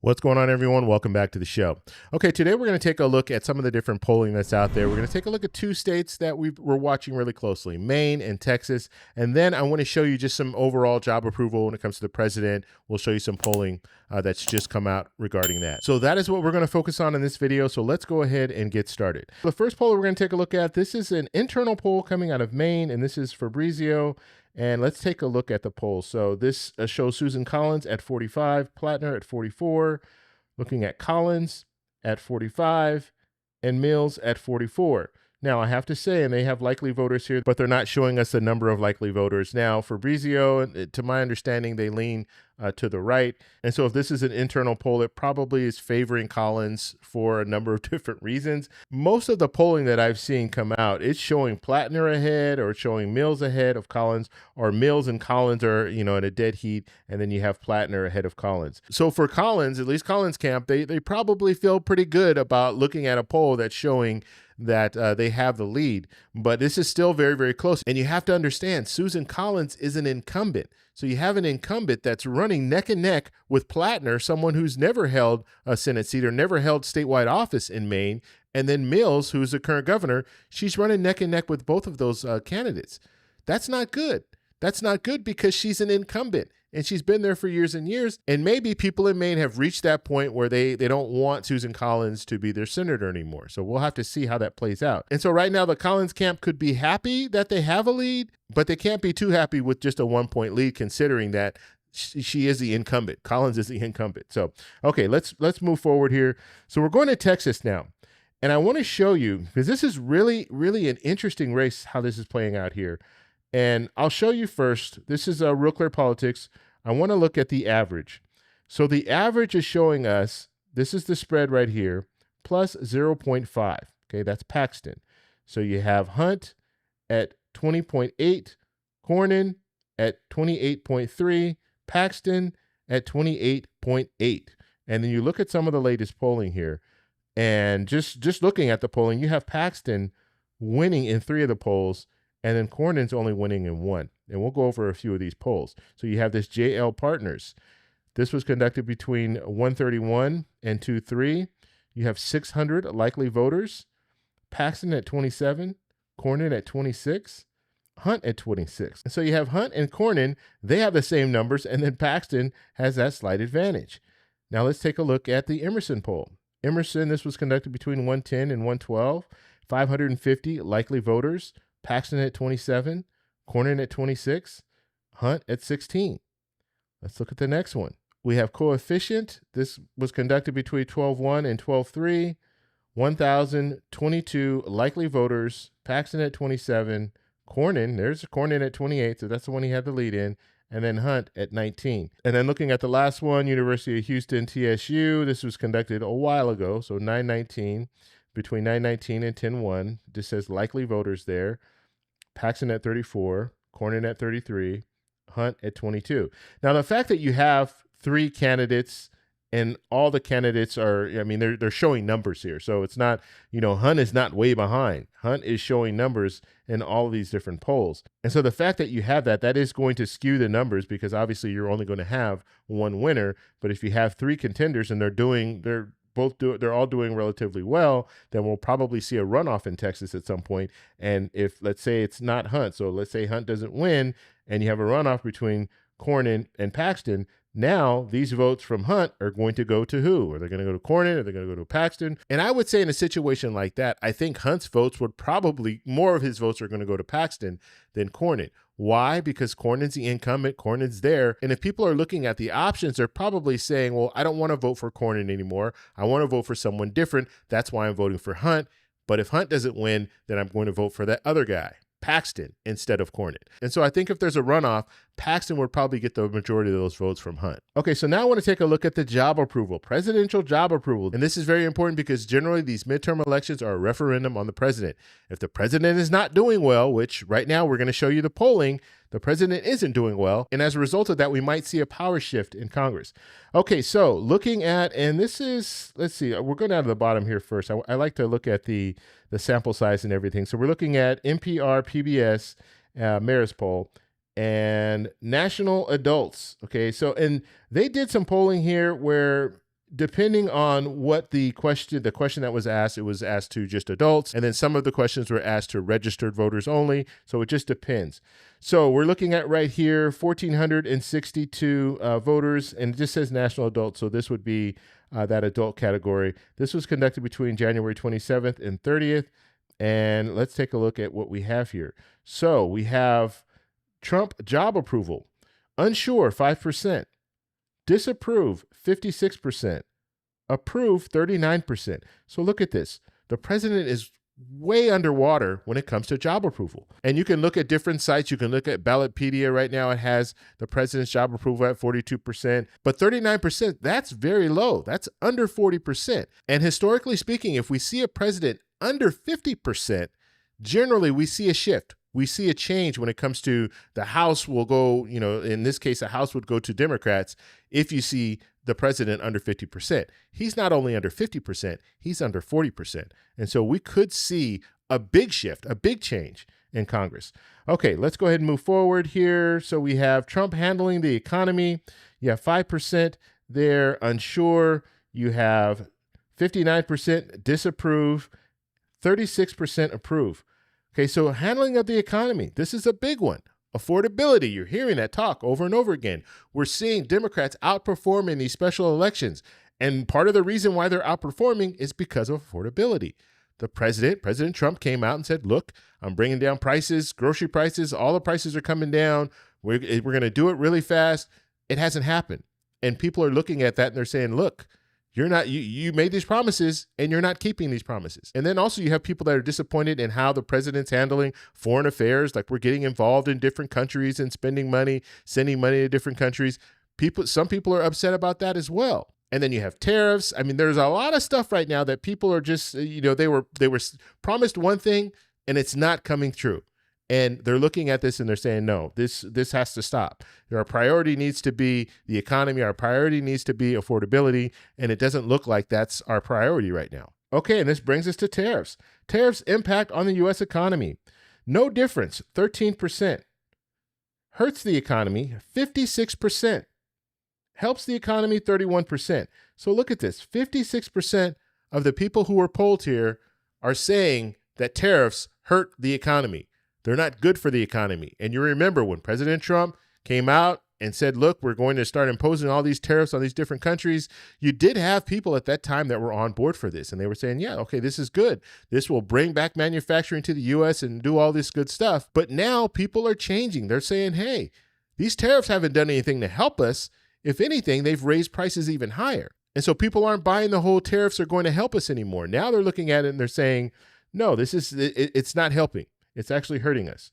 What's going on, everyone? Welcome back to the show. Okay, today we're going to take a look at some of the different polling that's out there. We're going to take a look at two states that we're watching really closely, Maine and Texas. And then I want to show you just some overall job approval when it comes to the president. We'll show you some polling that's just come out regarding that. So that is what we're going to focus on in this video. So let's go ahead and get started. The first poll we're going to take a look at, this is an internal poll coming out of Maine, and this is Fabrizio. And let's take a look at the polls. So this shows Susan Collins at 45, Plattner at 44, looking at Collins at 45, and Mills at 44. Now, I have to say, and they have likely voters here, but they're not showing us the number of likely voters. Now, Fabrizio, to my understanding, they lean to the right. And so if this is an internal poll, it probably is favoring Collins for a number of different reasons. Most of the polling that I've seen come out, it's showing Plattner ahead or it's showing Mills ahead of Collins, or Mills and Collins are, in a dead heat, and then you have Plattner ahead of Collins. So for Collins, at least Collins camp, they probably feel pretty good about looking at a poll that's showing that they have the lead, but this is still very, very close. And you have to understand, Susan Collins is an incumbent. So you have an incumbent that's running neck and neck with Plattner, someone who's never held a Senate seat or never held statewide office in Maine. And then Mills, who's the current governor, she's running neck and neck with both of those candidates. That's not good. That's not good because she's an incumbent. And she's been there for years and years. And maybe people in Maine have reached that point where they don't want Susan Collins to be their senator anymore. So we'll have to see how that plays out. And so right now, the Collins camp could be happy that they have a lead, but they can't be too happy with just a 1-point lead, considering that she is the incumbent. Collins is the incumbent. So, okay, let's move forward here. So we're going to Texas now. And I want to show you, because this is really, really an interesting race, how this is playing out here. And I'll show you first. This is Real Clear Politics. I want to look at the average. So the average is showing us, this is the spread right here, plus 0.5. Okay, that's Paxton. So you have Hunt at 20.8, Cornyn at 28.3, Paxton at 28.8. And then you look at some of the latest polling here. And just looking at the polling, you have Paxton winning in 3 of the polls, and then Cornyn's only winning in 1. And we'll go over a few of these polls. So you have this JL Partners. This was conducted between 131 and 23. You have 600 likely voters. Paxton at 27, Cornyn at 26, Hunt at 26. And so you have Hunt and Cornyn, they have the same numbers, and then Paxton has that slight advantage. Now let's take a look at the Emerson poll. Emerson, this was conducted between 110 and 112, 550 likely voters. Paxton at 27, Cornyn at 26, Hunt at 16. Let's look at the next one. We have coefficient. This was conducted between 12-1 and 12-3, 1,022 likely voters. Paxton at 27, Cornyn, there's Cornyn at 28, so that's the one he had the lead in, and then Hunt at 19. And then looking at the last one, University of Houston, TSU, this was conducted a while ago, so 9/19. Between 9/19 and 10/1, this says likely voters there. Paxton at 34, Cornyn at 33, Hunt at 22. Now, the fact that you have 3 candidates and all the candidates are, they're showing numbers here. So it's not, Hunt is not way behind. Hunt is showing numbers in all of these different polls. And so the fact that you have that is going to skew the numbers, because obviously you're only going to have 1 winner. But if you have 3 contenders and they're all doing relatively well, then we'll probably see a runoff in Texas at some point. And if, let's say, it's not Hunt, so let's say Hunt doesn't win and you have a runoff between Cornyn and Paxton, now these votes from Hunt are going to go to who? Are they going to go to Cornyn? Are they going to go to Paxton? And I would say in a situation like that, I think Hunt's votes would probably, more of his votes are going to go to Paxton than Cornyn. Why? Because Cornyn's the incumbent, Cornyn's there. And if people are looking at the options, they're probably saying, well, I don't want to vote for Cornyn anymore. I want to vote for someone different. That's why I'm voting for Hunt. But if Hunt doesn't win, then I'm going to vote for that other guy, Paxton, instead of Cornyn. And so I think if there's a runoff, Paxton would probably get the majority of those votes from Hunt. Okay, so now I want to take a look at the job approval, presidential job approval. And this is very important because generally these midterm elections are a referendum on the president. If the president is not doing well, which right now we're going to show you the polling, the president isn't doing well. And as a result of that, we might see a power shift in Congress. Okay, so looking at, and this is, let's see, we're going down to the bottom here first. I like to look at the sample size and everything. So we're looking at NPR, PBS, Marist poll, and national adults. Okay, so, and they did some polling here where depending on what the question that was asked, it was asked to just adults. And then some of the questions were asked to registered voters only. So it just depends. So we're looking at right here, 1,462 voters, and it just says national adult. So this would be that adult category. This was conducted between January 27th and 30th. And let's take a look at what we have here. So we have Trump job approval, unsure 5%, disapprove 56%, approve 39%. So look at this. The president is way underwater when it comes to job approval. And you can look at different sites. You can look at Ballotpedia right now. It has the president's job approval at 42%, but 39%, that's very low. That's under 40%. And historically speaking, if we see a president under 50%, generally we see a shift. We see a change when it comes to the House will go, in this case, the House would go to Democrats if you see the president under 50%. He's not only under 50%, he's under 40%. And so we could see a big shift, a big change in Congress. Okay, let's go ahead and move forward here. So we have Trump handling the economy. You have 5% there, unsure. You have 59% disapprove, 36% approve. Okay, so handling of the economy, this is a big one. Affordability, you're hearing that talk over and over again. We're seeing Democrats outperform in these special elections. And part of the reason why they're outperforming is because of affordability. The President Trump came out and said, look, I'm bringing down prices, grocery prices, all the prices are coming down. We're going to do it really fast. It hasn't happened. And people are looking at that and they're saying, look, you made these promises and you're not keeping these promises. And then also you have people that are disappointed in how the president's handling foreign affairs. Like we're getting involved in different countries and spending money, sending money to different countries. Some people are upset about that as well. And then you have tariffs. I mean, there's a lot of stuff right now that people are just, they were promised one thing and it's not coming true. And they're looking at this and they're saying, no, this has to stop. Our priority needs to be the economy. Our priority needs to be affordability. And it doesn't look like that's our priority right now. Okay, and this brings us to tariffs. Tariffs impact on the U.S. economy. No difference, 13%. Hurts the economy, 56%. Helps the economy, 31%. So look at this, 56% of the people who were polled here are saying that tariffs hurt the economy. They're not good for the economy. And you remember when President Trump came out and said, look, we're going to start imposing all these tariffs on these different countries, you did have people at that time that were on board for this. And they were saying, yeah, okay, this is good. This will bring back manufacturing to the U.S. and do all this good stuff. But now people are changing. They're saying, hey, these tariffs haven't done anything to help us. If anything, they've raised prices even higher. And so people aren't buying the whole tariffs are going to help us anymore. Now they're looking at it and they're saying, no, it's not helping. It's actually hurting us.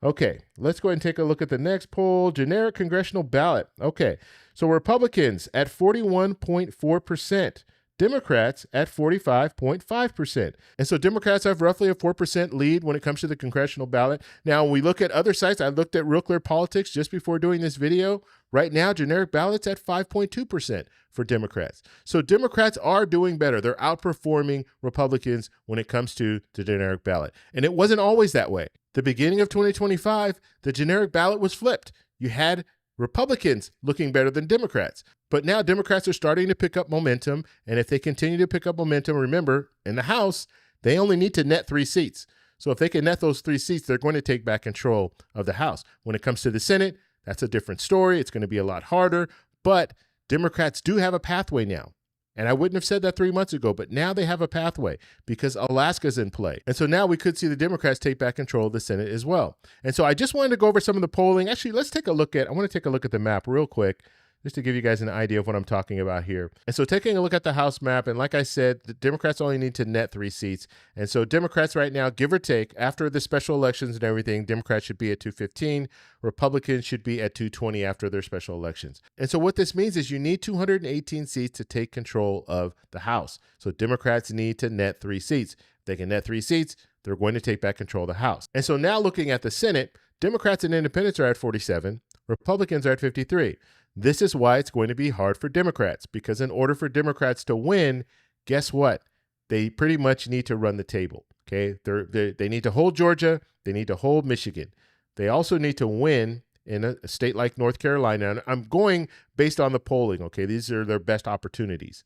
Okay, let's go ahead and take a look at the next poll. Generic congressional ballot. Okay, so Republicans at 41.4%. Democrats at 45.5%. And so Democrats have roughly a 4% lead when it comes to the congressional ballot. Now, when we look at other sites, I looked at Real Clear Politics just before doing this video. Right now, generic ballots at 5.2% for Democrats. So Democrats are doing better. They're outperforming Republicans when it comes to the generic ballot. And it wasn't always that way. The beginning of 2025, the generic ballot was flipped. You had Republicans looking better than Democrats. But now Democrats are starting to pick up momentum. And if they continue to pick up momentum, remember, in the House, they only need to net 3 seats. So if they can net those 3 seats, they're going to take back control of the House. When it comes to the Senate, that's a different story. It's going to be a lot harder. But Democrats do have a pathway now. And I wouldn't have said that 3 months ago, but now they have a pathway because Alaska's in play. And so now we could see the Democrats take back control of the Senate as well. And so I just wanted to go over some of the polling. Actually, I want to take a look at the map real quick, just to give you guys an idea of what I'm talking about here. And so taking a look at the House map, and like I said, the Democrats only need to net 3 seats. And so Democrats right now, give or take, after the special elections and everything, Democrats should be at 215. Republicans should be at 220 after their special elections. And so what this means is you need 218 seats to take control of the House. So Democrats need to net 3 seats. If they can net 3 seats, they're going to take back control of the House. And so now looking at the Senate, Democrats and independents are at 47. Republicans are at 53. This is why it's going to be hard for Democrats, because in order for Democrats to win, guess what? They pretty much need to run the table, okay? They need to hold Georgia. They need to hold Michigan. They also need to win in a state like North Carolina. And I'm going based on the polling, okay? These are their best opportunities.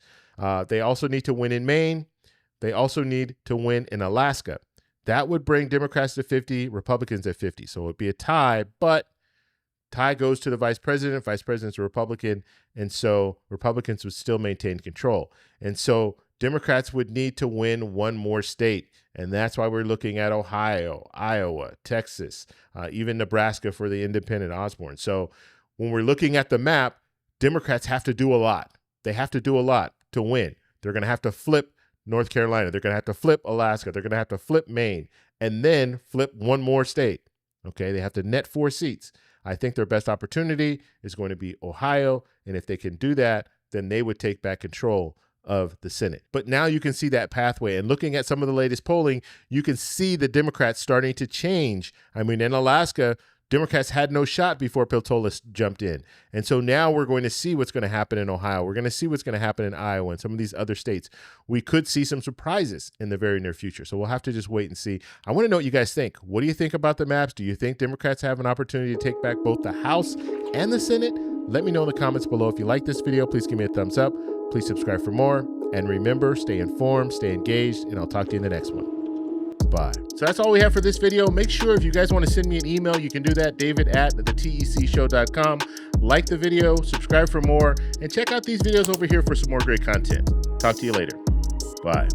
They also need to win in Maine. They also need to win in Alaska. That would bring Democrats to 50, Republicans at 50. So it would be a tie, but tie goes to the vice president. Vice president's a Republican, and so Republicans would still maintain control. And so Democrats would need to win one more state, and that's why we're looking at Ohio, Iowa, Texas, even Nebraska for the independent Osborne. So when we're looking at the map, Democrats have to do a lot. They have to do a lot to win. They're going to have to flip North Carolina. They're going to have to flip Alaska. They're going to have to flip Maine, and then flip one more state. Okay, they have to net 4 seats. I think their best opportunity is going to be Ohio, and if they can do that, then they would take back control of the Senate. But now you can see that pathway, and looking at some of the latest polling, you can see the Democrats starting to change. I mean, in Alaska, Democrats had no shot before Piltolis jumped in. And so now we're going to see what's going to happen in Ohio. We're going to see what's going to happen in Iowa and some of these other states. We could see some surprises in the very near future. So we'll have to just wait and see. I want to know what you guys think. What do you think about the maps? Do you think Democrats have an opportunity to take back both the House and the Senate? Let me know in the comments below. If you like this video, please give me a thumbs up. Please subscribe for more. And remember, stay informed, stay engaged, and I'll talk to you in the next one. Bye. So that's all we have for this video. Make sure if you guys want to send me an email, you can do that, david@thetecshow.com. Like the video, subscribe for more, and check out these videos over here for some more great content. Talk to you later. Bye.